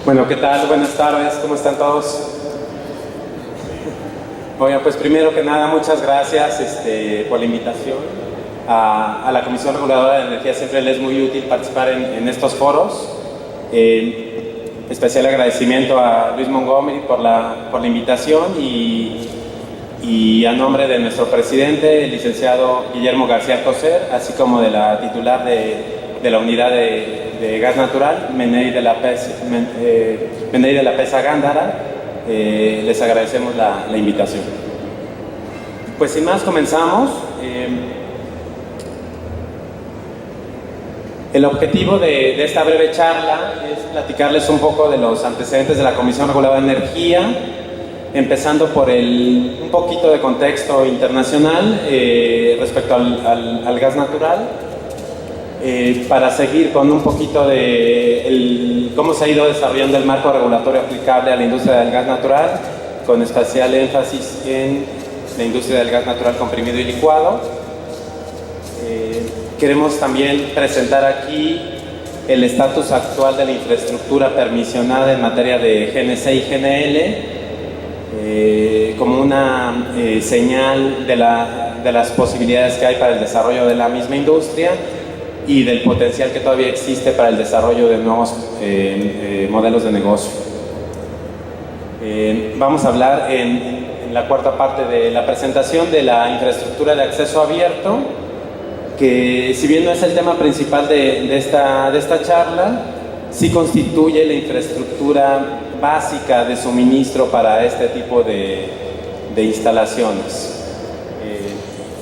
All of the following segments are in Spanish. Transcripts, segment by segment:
Bueno, ¿qué tal? Buenas tardes, ¿cómo están todos? Bueno, pues primero que nada, muchas gracias por la invitación a la Comisión Reguladora de Energía. Siempre les es muy útil participar en estos foros. Especial agradecimiento a Luis Montgomery por la invitación y a nombre de nuestro presidente, el licenciado Guillermo García Alcocer, así como de la titular de la unidad de gas natural, Menei de la Pesa Gándara, les agradecemos la invitación. Pues sin más, comenzamos. El objetivo de esta breve charla es platicarles un poco de los antecedentes de la Comisión Reguladora de Energía, empezando por un poquito de contexto internacional respecto al gas natural, para seguir con un poquito de cómo se ha ido desarrollando el marco regulatorio aplicable a la industria del gas natural, con especial énfasis en la industria del gas natural comprimido y licuado. Queremos también presentar aquí el estatus actual de la infraestructura permisionada en materia de GNC y GNL, como una señal de las posibilidades que hay para el desarrollo de la misma industria y del potencial que todavía existe para el desarrollo de nuevos modelos de negocio. Vamos a hablar en la cuarta parte de la presentación de la infraestructura de acceso abierto, que si bien no es el tema principal de esta charla, sí constituye la infraestructura básica de suministro para este tipo de instalaciones.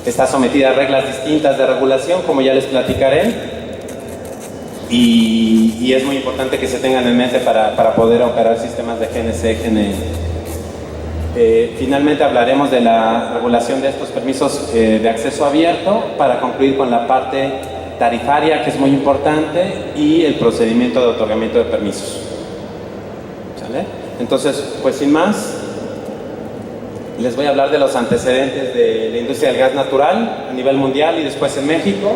Está sometida a reglas distintas de regulación, como ya les platicaré, y es muy importante que se tengan en mente para poder operar sistemas de GNC, GNL. Finalmente hablaremos de la regulación de estos permisos de acceso abierto, para concluir con la parte tarifaria, que es muy importante, y el procedimiento de otorgamiento de permisos. ¿Sale? Entonces, pues sin más, les voy a hablar de los antecedentes de la industria del gas natural a nivel mundial y después en México,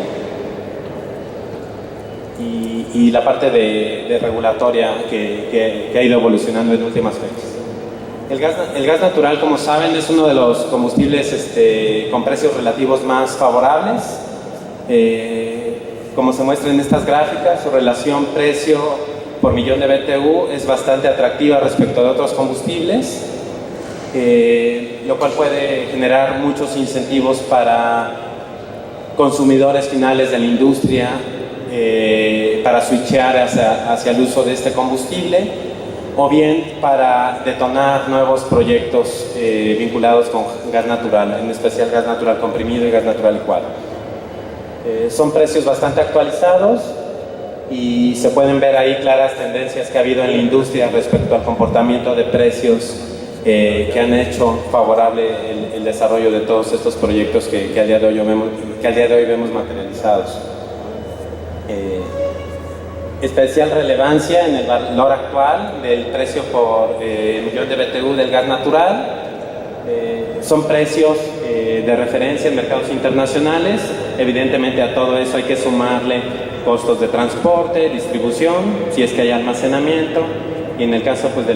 y la parte de regulatoria que ha ido evolucionando en últimas fechas. El gas natural, como saben, es uno de los combustibles con precios relativos más favorables. Como se muestra en estas gráficas, su relación precio por millón de BTU es bastante atractiva respecto de otros combustibles, lo cual puede generar muchos incentivos para consumidores finales de la industria para switchear hacia el uso de este combustible, o bien para detonar nuevos proyectos vinculados con gas natural, en especial gas natural comprimido y gas natural licuado. Son precios bastante actualizados y se pueden ver ahí claras tendencias que ha habido en la industria respecto al comportamiento de precios que han hecho favorable el desarrollo de todos estos proyectos que al día de hoy vemos materializados. Especial relevancia en el valor actual del precio por millón de BTU del gas natural. Son precios de referencia en mercados internacionales. Evidentemente a todo eso hay que sumarle costos de transporte, distribución, si es que hay almacenamiento, y en el caso pues de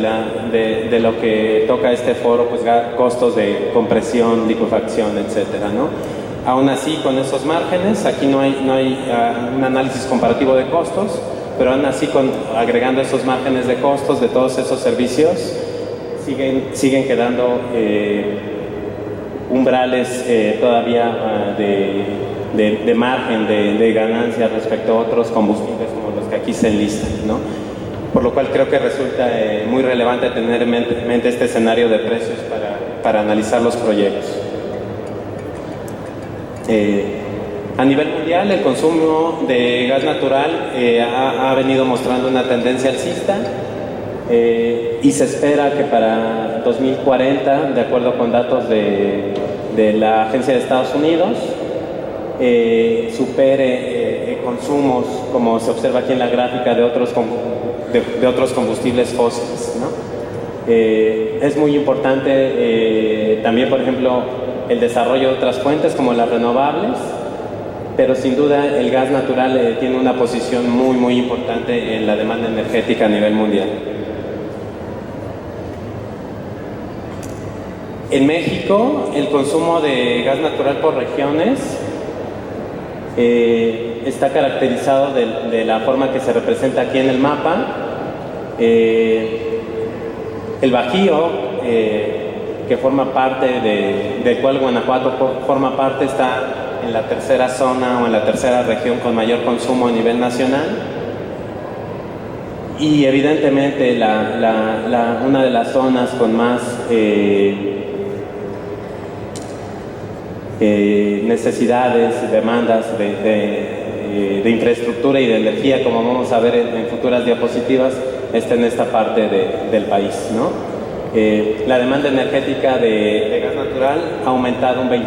lo que toca este foro, pues costos de compresión, licuefacción, etcétera, ¿no? Aún así, con esos márgenes, aquí no hay un análisis comparativo de costos, pero aún así, agregando esos márgenes de costos de todos esos servicios, siguen quedando umbrales todavía de margen de ganancia respecto a otros combustibles como los que aquí se enlistan, ¿no? Por lo cual creo que resulta muy relevante tener en mente este escenario de precios para analizar los proyectos. A nivel mundial, el consumo de gas natural ha venido mostrando una tendencia alcista, y se espera que para 2040, de acuerdo con datos de la Agencia de Estados Unidos, supere consumos, como se observa aquí en la gráfica, de otros combustibles fósiles, ¿no? Es muy importante también, por ejemplo, el desarrollo de otras fuentes como las renovables, pero sin duda el gas natural tiene una posición muy importante en la demanda energética a nivel mundial. En México, el consumo de gas natural por regiones está caracterizado de la forma que se representa aquí en el mapa. El Bajío, que forma parte del cual Guanajuato forma parte, está en la tercera zona o en la tercera región con mayor consumo a nivel nacional. Y evidentemente una de las zonas con más necesidades, demandas de infraestructura y de energía, como vamos a ver en futuras diapositivas, está en esta parte del país, ¿no? La demanda energética de gas natural ha aumentado un 25%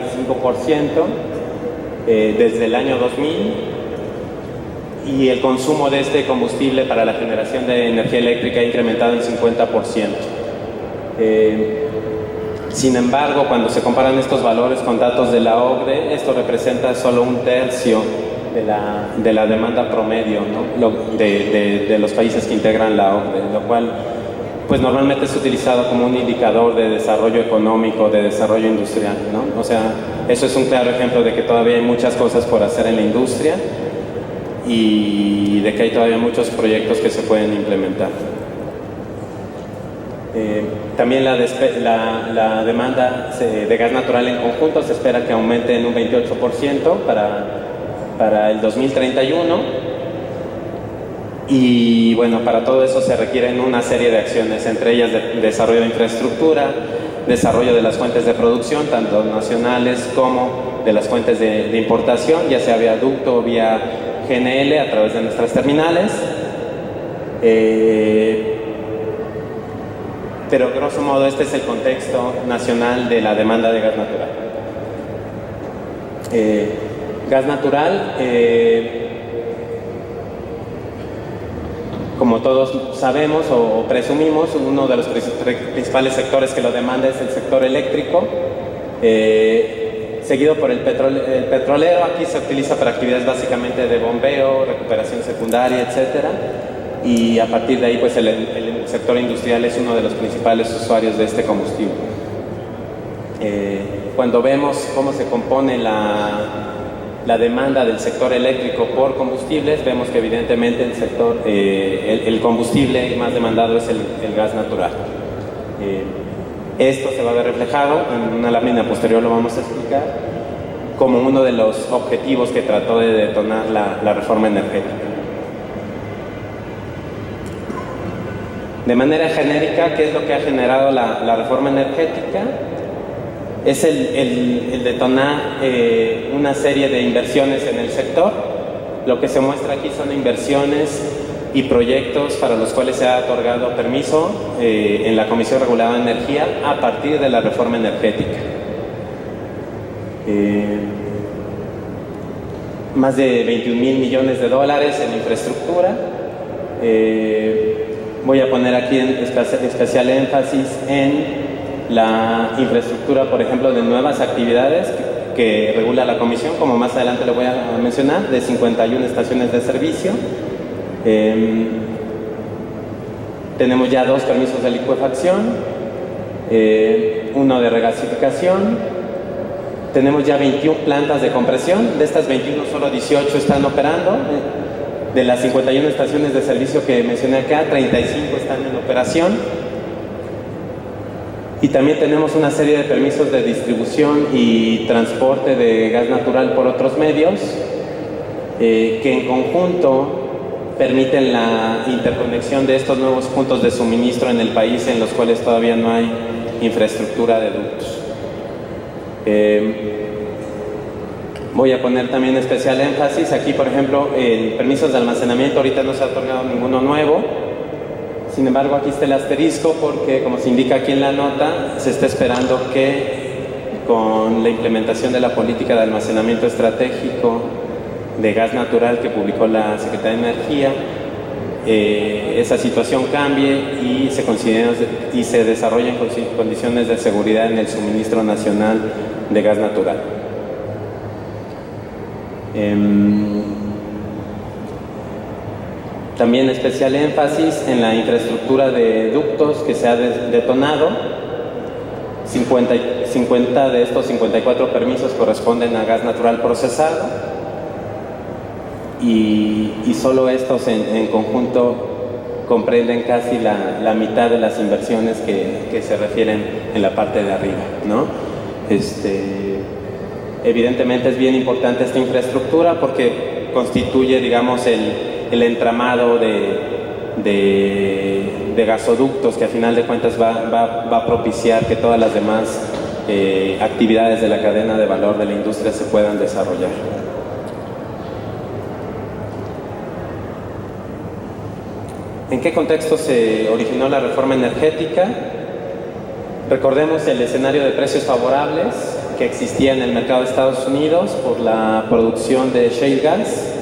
desde el año 2000, y el consumo de este combustible para la generación de energía eléctrica ha incrementado en 50%. Sin embargo, cuando se comparan estos valores con datos de la OCDE, esto representa solo un tercio de la demanda promedio, ¿no? de los países que integran la OCDE, lo cual pues normalmente es utilizado como un indicador de desarrollo económico, de desarrollo industrial, ¿no? O sea, eso es un claro ejemplo de que todavía hay muchas cosas por hacer en la industria y de que hay todavía muchos proyectos que se pueden implementar. También la demanda de gas natural en conjunto se espera que aumente en un 28% para el 2031. Y bueno, para todo eso se requieren una serie de acciones, entre ellas desarrollo de infraestructura, desarrollo de las fuentes de producción, tanto nacionales como de las fuentes de importación, ya sea vía ducto o vía GNL a través de nuestras terminales. Pero grosso modo este es el contexto nacional de la demanda de gas natural. Gas natural, como todos sabemos o presumimos, uno de los principales sectores que lo demanda es el sector eléctrico, seguido por el petrolero. Aquí se utiliza para actividades básicamente de bombeo, recuperación secundaria, etcétera. Y a partir de ahí pues el sector industrial es uno de los principales usuarios de este combustible. Cuando vemos cómo se compone la demanda del sector eléctrico por combustibles, vemos que evidentemente el combustible más demandado es el gas natural. Esto se va a ver reflejado en una lámina posterior, lo vamos a explicar, como uno de los objetivos que trató de detonar la reforma energética. De manera genérica, ¿qué es lo que ha generado la reforma energética? Es el detonar una serie de inversiones en el sector. Lo que se muestra aquí son inversiones y proyectos para los cuales se ha otorgado permiso en la Comisión Reguladora de Energía a partir de la reforma energética. Más de 21,000 millones de dólares en infraestructura. Voy a poner aquí especial énfasis en la infraestructura, por ejemplo, de nuevas actividades que regula la Comisión, como más adelante le voy a mencionar, de 51 estaciones de servicio. Tenemos ya 2 permisos de licuefacción, uno de regasificación. Tenemos ya 21 plantas de compresión. De estas 21, solo 18 están operando. De las 51 estaciones de servicio que mencioné acá, 35 están en operación. Y también tenemos una serie de permisos de distribución y transporte de gas natural por otros medios que en conjunto permiten la interconexión de estos nuevos puntos de suministro en el país en los cuales todavía no hay infraestructura de ductos. Voy a poner también especial énfasis aquí, por ejemplo, en permisos de almacenamiento. Ahorita no se ha otorgado ninguno nuevo. Sin embargo, aquí está el asterisco porque, como se indica aquí en la nota, se está esperando que con la implementación de la política de almacenamiento estratégico de gas natural que publicó la Secretaría de Energía, esa situación cambie y se desarrollen condiciones de seguridad en el suministro nacional de gas natural. También especial énfasis en la infraestructura de ductos que se ha detonado. 50 de estos 54 permisos corresponden a gas natural procesado y solo estos en conjunto comprenden casi la mitad de las inversiones que se refieren en la parte de arriba, ¿no? Evidentemente es bien importante esta infraestructura porque constituye, digamos, el entramado de gasoductos que a final de cuentas va a propiciar que todas las demás actividades de la cadena de valor de la industria se puedan desarrollar. ¿En qué contexto se originó la reforma energética? Recordemos el escenario de precios favorables que existía en el mercado de Estados Unidos por la producción de shale gas.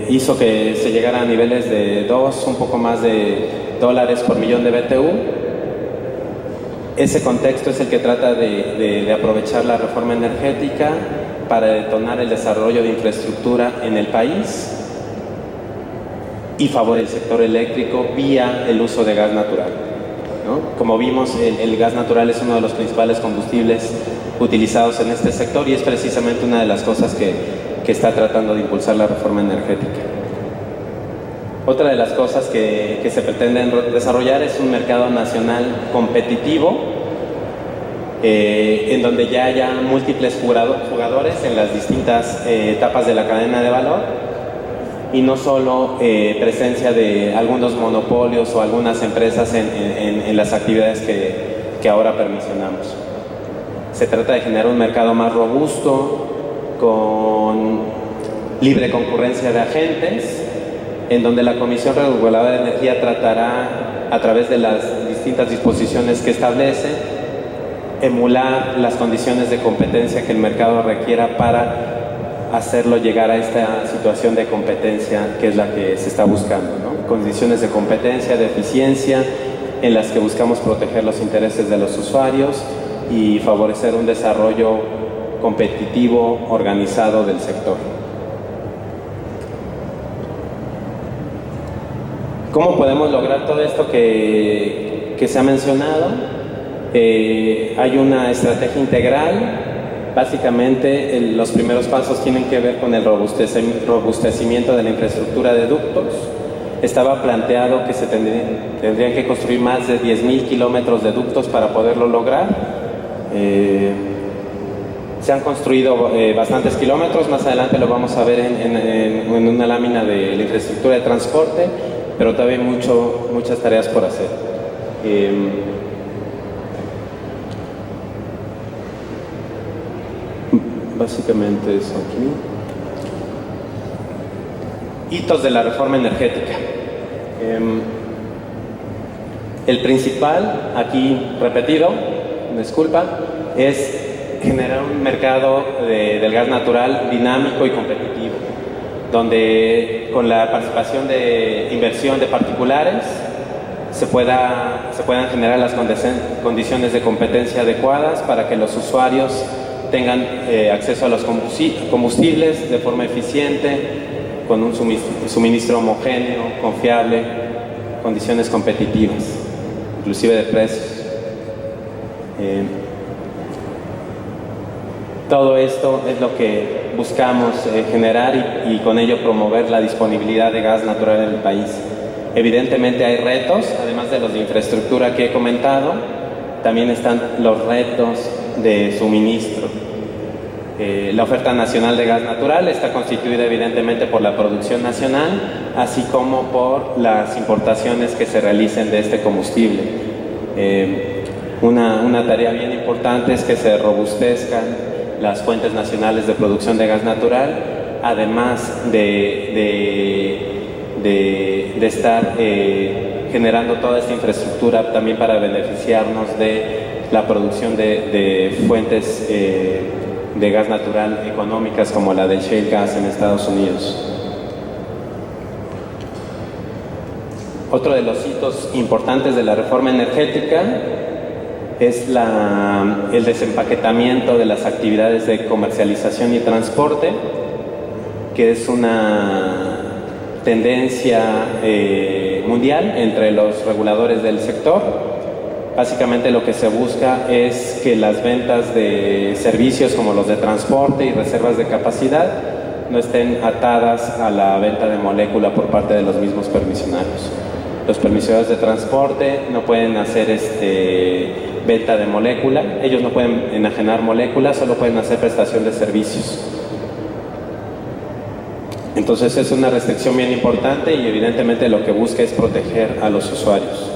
Hizo que se llegara a niveles de un poco más de $2 por millón de BTU. Ese contexto es el que trata de aprovechar la reforma energética para detonar el desarrollo de infraestructura en el país y favorecer el sector eléctrico vía el uso de gas natural, ¿no? Como vimos, el gas natural es uno de los principales combustibles utilizados en este sector y es precisamente una de las cosas que está tratando de impulsar la reforma energética. Otra de las cosas que se pretenden desarrollar es un mercado nacional competitivo en donde ya haya múltiples jugadores en las distintas etapas de la cadena de valor y no solo presencia de algunos monopolios o algunas empresas en las actividades que ahora permisionamos. Se trata de generar un mercado más robusto, con libre concurrencia de agentes, en donde la Comisión Reguladora de Energía tratará, a través de las distintas disposiciones que establece, emular las condiciones de competencia que el mercado requiera para hacerlo llegar a esta situación de competencia que es la que se está buscando, ¿no? Condiciones de competencia, de eficiencia, en las que buscamos proteger los intereses de los usuarios y favorecer un desarrollo competitivo, organizado del sector. ¿Cómo podemos lograr todo esto que se ha mencionado? Hay una estrategia integral. Básicamente, los primeros pasos tienen que ver con el robustecimiento de la infraestructura de ductos. Estaba planteado que se tendrían que construir más de 10,000 kilómetros de ductos para poderlo lograr. Se han construido bastantes kilómetros, más adelante lo vamos a ver en una lámina de la infraestructura de transporte, pero todavía hay muchas tareas por hacer. Básicamente eso aquí. Hitos de la reforma energética. El principal, aquí repetido, disculpa, es generar un mercado del gas natural dinámico y competitivo, donde con la participación de inversión de particulares se puedan generar las condiciones de competencia adecuadas para que los usuarios tengan acceso a los combustibles de forma eficiente, con un suministro homogéneo, confiable, condiciones competitivas, inclusive de precios. Todo esto es lo que buscamos generar y con ello promover la disponibilidad de gas natural en el país. Evidentemente hay retos, además de los de infraestructura que he comentado, también están los retos de suministro. La oferta nacional de gas natural está constituida evidentemente por la producción nacional, así como por las importaciones que se realicen de este combustible. Una tarea bien importante es que se robustezcan las fuentes nacionales de producción de gas natural, además de estar generando toda esta infraestructura también para beneficiarnos de la producción de fuentes de gas natural económicas como la del shale gas en Estados Unidos. Otro de los hitos importantes de la reforma energética es el desempaquetamiento de las actividades de comercialización y transporte, que es una tendencia mundial entre los reguladores del sector. Básicamente lo que se busca es que las ventas de servicios como los de transporte y reservas de capacidad no estén atadas a la venta de molécula por parte de los mismos permisionarios. Los permisionarios de transporte no pueden hacer venta de molécula, ellos no pueden enajenar moléculas, solo pueden hacer prestación de servicios. Entonces es una restricción bien importante y evidentemente lo que busca es proteger a los usuarios,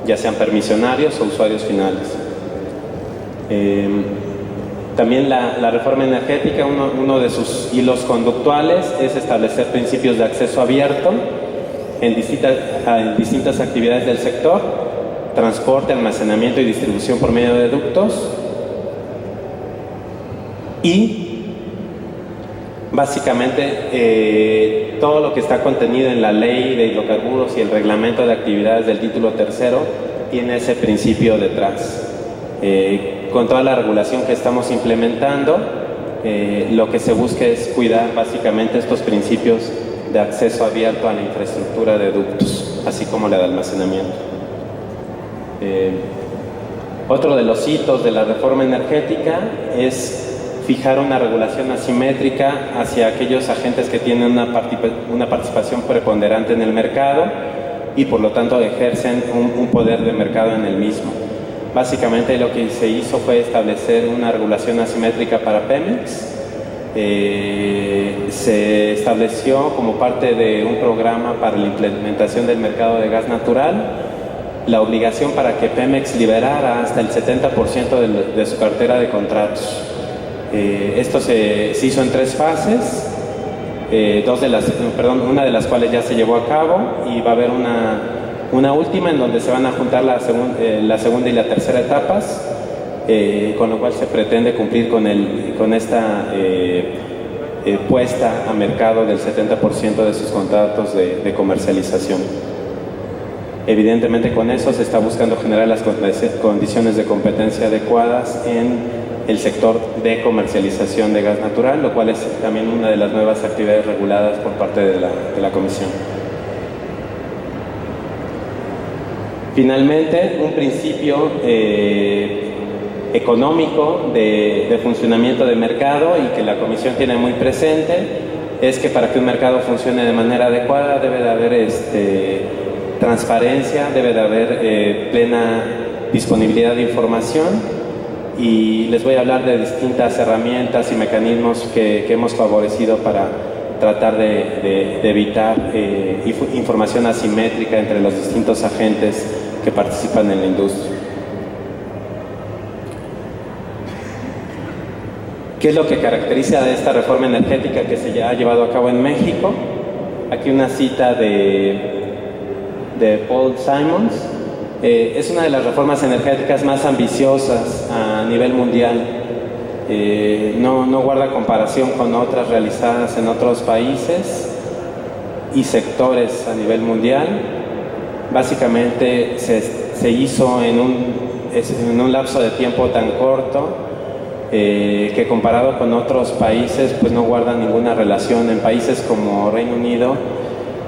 ya sean permisionarios o usuarios finales. También la reforma energética, uno de sus hilos conductuales es establecer principios de acceso abierto en distintas actividades del sector: transporte, almacenamiento y distribución por medio de ductos, y básicamente todo lo que está contenido en la ley de hidrocarburos y el reglamento de actividades del título tercero tiene ese principio detrás. Con toda la regulación que estamos implementando, lo que se busca es cuidar básicamente estos principios de acceso abierto a la infraestructura de ductos, así como la de almacenamiento. Otro de los hitos de la reforma energética es fijar una regulación asimétrica hacia aquellos agentes que tienen una participación preponderante en el mercado y por lo tanto ejercen un poder de mercado en el mismo. Básicamente lo que se hizo fue establecer una regulación asimétrica para Pemex. Se estableció como parte de un programa para la implementación del mercado de gas natural la obligación para que Pemex liberara hasta el 70% de su cartera de contratos. Esto se hizo en 3 fases, una de las cuales ya se llevó a cabo, y va a haber una última en donde se van a juntar la segunda y la tercera etapas, con lo cual se pretende cumplir con esta puesta a mercado del 70% de sus contratos de comercialización. Evidentemente con eso se está buscando generar las condiciones de competencia adecuadas en el sector de comercialización de gas natural, lo cual es también una de las nuevas actividades reguladas por parte de la Comisión. Finalmente, un principio económico de funcionamiento de mercado y que la Comisión tiene muy presente es que para que un mercado funcione de manera adecuada debe de haber transparencia, debe de haber plena disponibilidad de información, y les voy a hablar de distintas herramientas y mecanismos que hemos favorecido para tratar de evitar información asimétrica entre los distintos agentes que participan en la industria. ¿Qué es lo que caracteriza a esta reforma energética que se ha llevado a cabo en México? Aquí una cita de Paul Simons. Es una de las reformas energéticas más ambiciosas a nivel mundial. No guarda comparación con otras realizadas en otros países y sectores a nivel mundial. Básicamente se hizo en un lapso de tiempo tan corto que comparado con otros países pues no guarda ninguna relación. En países como Reino Unido,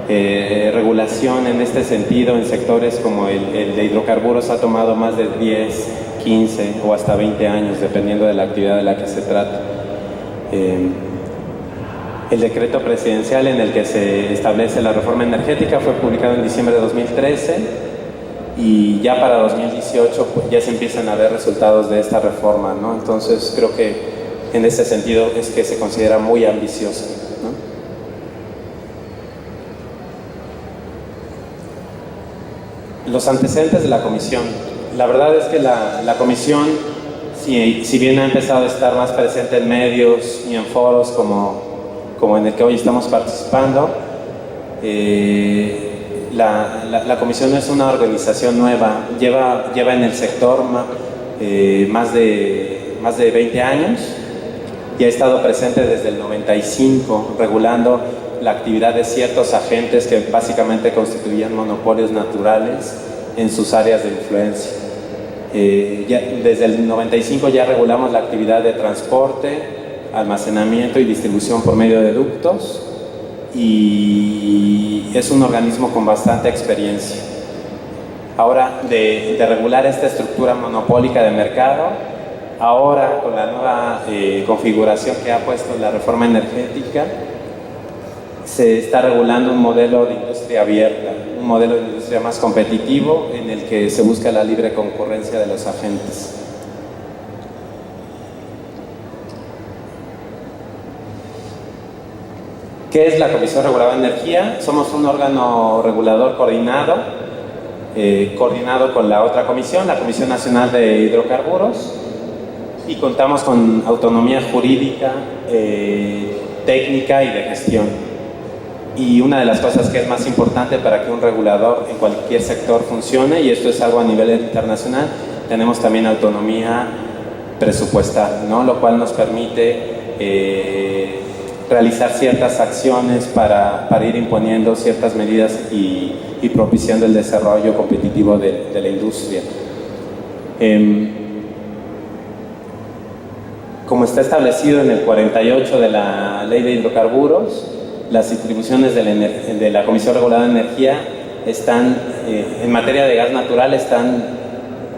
regulación en este sentido en sectores como el de hidrocarburos ha tomado más de 10, 15 o hasta 20 años, dependiendo de la actividad de la que se trata. El decreto presidencial en el que se establece la reforma energética fue publicado en diciembre de 2013 y ya para 2018 pues, ya se empiezan a ver resultados de esta reforma, ¿no? Entonces creo que en ese sentido es que se considera muy ambiciosa, ¿no? Los antecedentes de la Comisión. La verdad es que la Comisión, si bien ha empezado a estar más presente en medios y en foros como en el que hoy estamos participando, la Comisión no es una organización nueva, lleva en el sector más de 20 años y ha estado presente desde el 95, regulando la actividad de ciertos agentes que básicamente constituían monopolios naturales en sus áreas de influencia. Desde el 95 ya regulamos la actividad de transporte, almacenamiento y distribución por medio de ductos, y es un organismo con bastante experiencia. ahora de regular esta estructura monopólica de mercado. Ahora, con la nueva configuración que ha puesto la reforma energética, se está regulando un modelo de industria abierta, un modelo de industria más competitivo en el que se busca la libre concurrencia de los agentes. ¿Qué es la Comisión Reguladora de Energía? Somos un órgano regulador coordinado con la otra comisión, la Comisión Nacional de Hidrocarburos, y contamos con autonomía jurídica, técnica y de gestión. Y una de las cosas que es más importante para que un regulador en cualquier sector funcione, y esto es algo a nivel internacional, tenemos también autonomía presupuestal, ¿no? Lo cual nos permite realizar ciertas acciones para ir imponiendo ciertas medidas y propiciando el desarrollo competitivo de la industria. Como está establecido en el 48 de la Ley de Hidrocarburos, las atribuciones de la Comisión Reguladora de Energía están, en materia de gas natural, están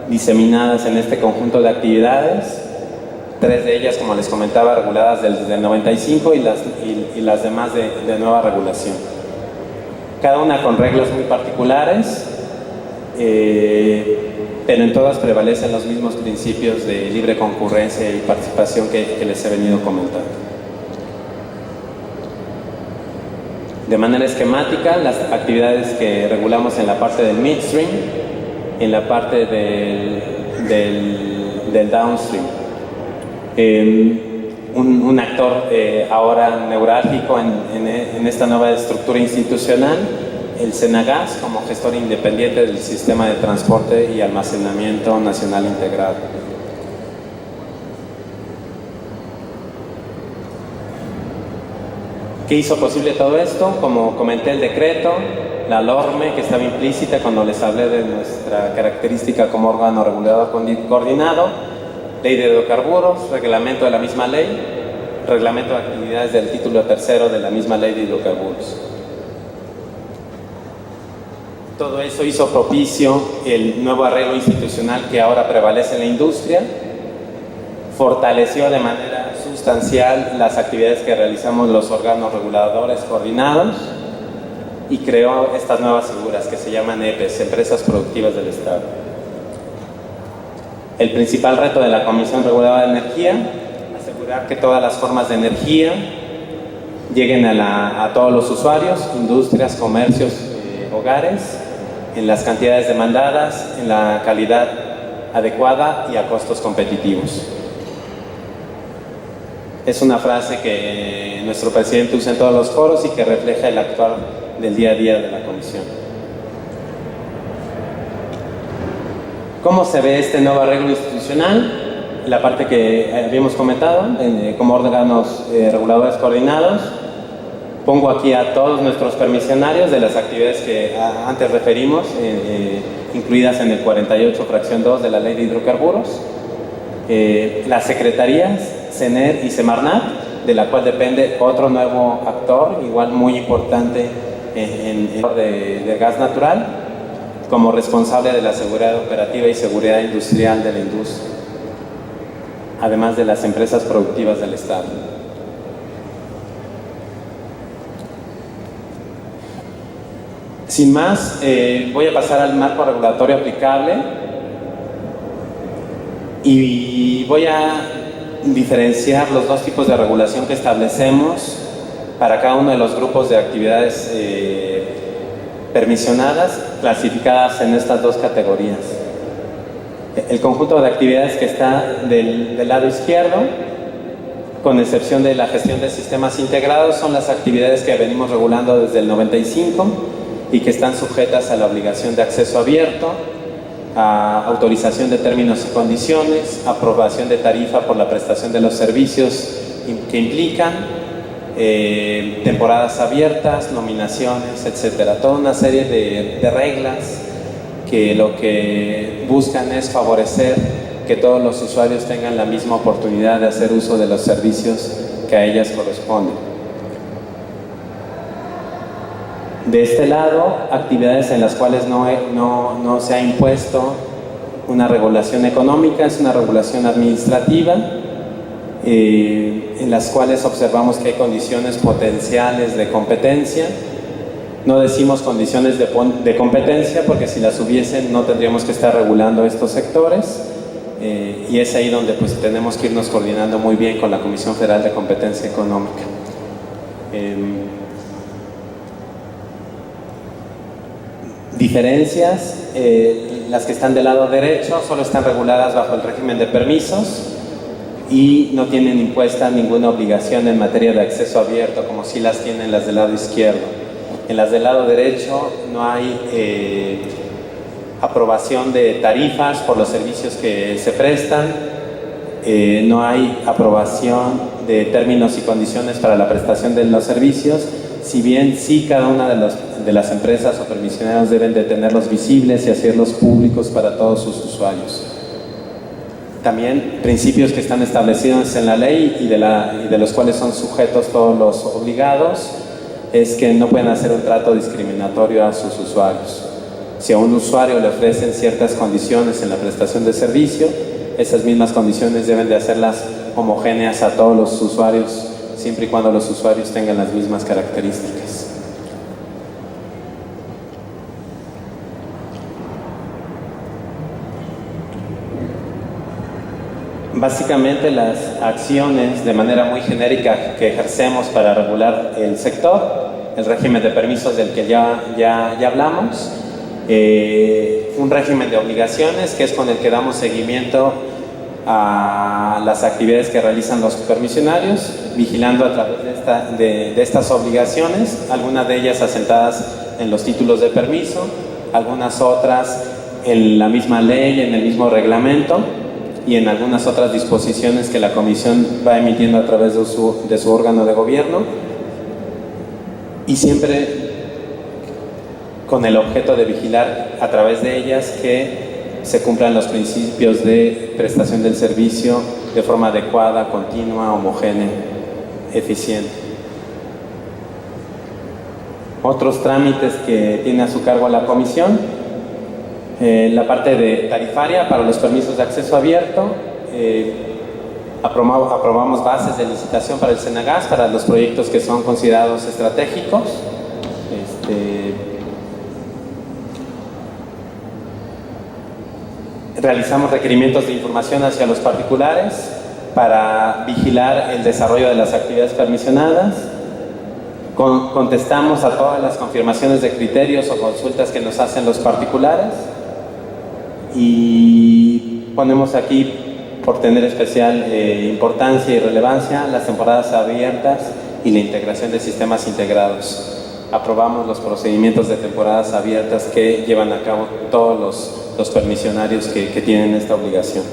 diseminadas en este conjunto de actividades. 3 de ellas, como les comentaba, reguladas desde el 95 y las demás de nueva regulación. Cada una con reglas muy particulares, pero en todas prevalecen los mismos principios de libre concurrencia y participación que les he venido comentando. De manera esquemática, las actividades que regulamos en la parte del midstream, en la parte del downstream. Un actor ahora neurálgico en esta nueva estructura institucional, el Senagas, como gestor independiente del sistema de transporte y almacenamiento nacional integrado. ¿Qué hizo posible todo esto? Como comenté, el decreto, la LORME, que estaba implícita cuando les hablé de nuestra característica como órgano regulador coordinado, Ley de Hidrocarburos, reglamento de la misma ley, reglamento de actividades del título 3 de la misma Ley de Hidrocarburos. Todo eso hizo propicio el nuevo arreglo institucional que ahora prevalece en la industria, fortaleció de manera sustancial las actividades que realizamos los órganos reguladores coordinados y creó estas nuevas figuras que se llaman EPEs, Empresas Productivas del Estado. El principal reto de la Comisión Reguladora de Energía, asegurar que todas las formas de energía lleguen a todos los usuarios, industrias, comercios, hogares, en las cantidades demandadas, en la calidad adecuada y a costos competitivos. Es una frase que nuestro presidente usa en todos los foros y que refleja el actuar del día a día de la Comisión. ¿Cómo se ve este nuevo arreglo institucional? La parte que habíamos comentado, como órganos reguladores coordinados. Pongo aquí a todos nuestros permisionarios de las actividades que antes referimos, incluidas en el 48, fracción 2 de la Ley de Hidrocarburos. Las secretarías, CENER y Semarnat, de la cual depende otro nuevo actor, igual muy importante de gas natural, como responsable de la seguridad operativa y seguridad industrial de la industria, además de las empresas productivas del Estado. Sin más, voy a pasar al marco regulatorio aplicable y voy a diferenciar los dos tipos de regulación que establecemos para cada uno de los grupos de actividades permisionadas, clasificadas en estas dos categorías. El conjunto de actividades que está del lado izquierdo, con excepción de la gestión de sistemas integrados, son las actividades que venimos regulando desde el 95 y que están sujetas a la obligación de acceso abierto, a autorización de términos y condiciones, aprobación de tarifa por la prestación de los servicios que implican, temporadas abiertas, nominaciones, etcétera. Toda una serie de reglas que lo que buscan es favorecer que todos los usuarios tengan la misma oportunidad de hacer uso de los servicios que a ellas corresponden. De este lado, actividades en las cuales no se ha impuesto una regulación económica, es una regulación administrativa, en las cuales observamos que hay condiciones potenciales de competencia. No decimos condiciones de competencia porque si las hubiesen no tendríamos que estar regulando estos sectores, y es ahí donde pues tenemos que irnos coordinando muy bien con la Comisión Federal de Competencia Económica. Diferencias, las que están del lado derecho solo están reguladas bajo el régimen de permisos y no tienen impuesta ninguna obligación en materia de acceso abierto, como sí las tienen las del lado izquierdo. En las del lado derecho no hay aprobación de tarifas por los servicios que se prestan, no hay aprobación de términos y condiciones para la prestación de los servicios, si bien sí cada una de las empresas o permisionarios deben de tenerlos visibles y hacerlos públicos para todos sus usuarios. También principios que están establecidos en la ley y de los cuales son sujetos todos los obligados, es que no pueden hacer un trato discriminatorio a sus usuarios. Si a un usuario le ofrecen ciertas condiciones en la prestación de servicio, esas mismas condiciones deben de hacerlas homogéneas a todos los usuarios, siempre y cuando los usuarios tengan las mismas características. Básicamente las acciones de manera muy genérica que ejercemos para regular el sector, el régimen de permisos del que ya hablamos, un régimen de obligaciones que es con el que damos seguimiento a las actividades que realizan los permisionarios, vigilando a través de estas obligaciones, algunas de ellas asentadas en los títulos de permiso, algunas otras en la misma ley, en el mismo reglamento, y en algunas otras disposiciones que la Comisión va emitiendo a través de su órgano de gobierno, y siempre con el objeto de vigilar a través de ellas que se cumplan los principios de prestación del servicio de forma adecuada, continua, homogénea, eficiente. Otros trámites que tiene a su cargo la Comisión: la parte de tarifaria para los permisos de acceso abierto, aprobamos bases de licitación para el Senagas, para los proyectos que son considerados estratégicos. Realizamos requerimientos de información hacia los particulares para vigilar el desarrollo de las actividades permisionadas. Contestamos a todas las confirmaciones de criterios o consultas que nos hacen los particulares. Y ponemos aquí, por tener especial importancia y relevancia, las temporadas abiertas y la integración de sistemas integrados. Aprobamos los procedimientos de temporadas abiertas que llevan a cabo todos los permisionarios que tienen esta obligación.